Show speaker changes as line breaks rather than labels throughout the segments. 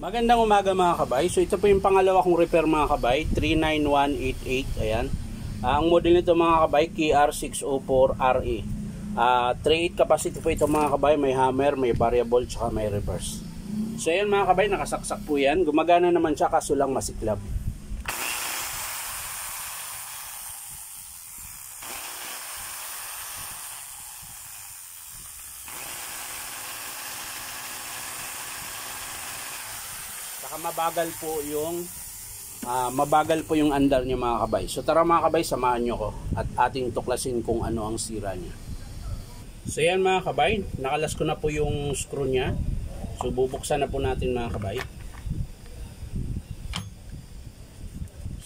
Magandang umaga mga kabay. So ito po yung pangalawa kong repair mga kabay, 39188. Ayan. Ang model nito mga kabay, KR604RE. 3.8 capacity po ito mga kabay. May hammer, may variable, tsaka may reverse. So ayan mga kabay, nakasaksak po yan. Gumagana naman siya kaso lang masiklab. Mabagal po yung andar niya mga kabay. So tara mga kabay, samahan nyo ko at ating tuklasin kung ano ang sira niya. So yan mga kabay, nakalas ko na po yung screw niya. So bubuksan na po natin mga kabay.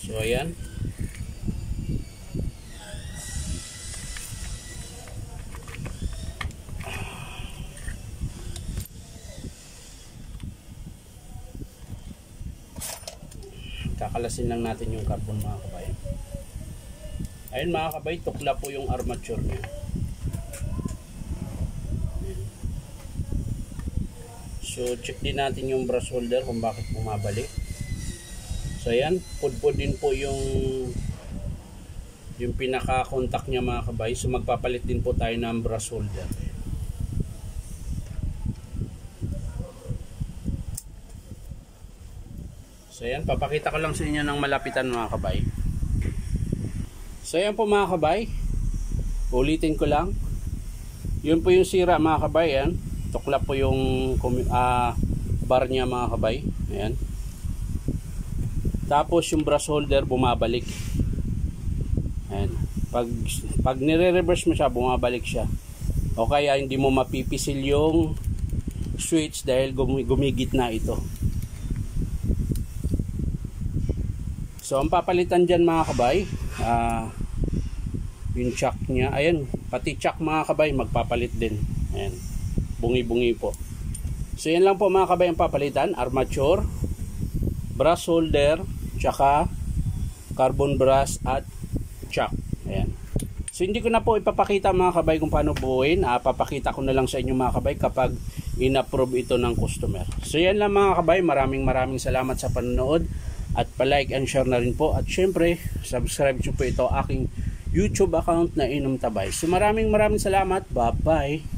So ayan. Kakalasin lang natin yung carbon mga kabay. Ayun mga kabay, tukla po yung armature niya. So check din natin yung brush holder kung bakit bumabalik. So ayan, pudpud din po yung pinaka-contact niya mga kabay. So magpapalit din po tayo ng brush holder. So ayan, papakita ko lang sa inyo ng malapitan mga kabay. So ayan po mga kabay, ulitin ko lang. Yun po yung sira mga kabay. Ayan, tukla po yung bar niya mga kabay. Ayan. Tapos yung brush holder bumabalik. Ayan. Pag nire-reverse mo siya, bumabalik siya. O kaya hindi mo mapipisil yung switch dahil gumigit na ito. So ang papalitan dyan mga kabay, yung chuck nya, ayan, pati chuck mga kabay magpapalit din. Ayan, bungi-bungi po. So yan lang po mga kabay ang papalitan, armature, brush holder, tsaka carbon brush at chuck. Ayan. So hindi ko na po ipapakita mga kabay kung paano buuin. Papakita ko na lang sa inyo mga kabay kapag in-approve ito ng customer. So yan lang mga kabay, maraming salamat sa panonood. At pa-like and share na rin po. At syempre, subscribe nyo po ito aking YouTube account na Inom Tabay. So maraming salamat. Bye-bye.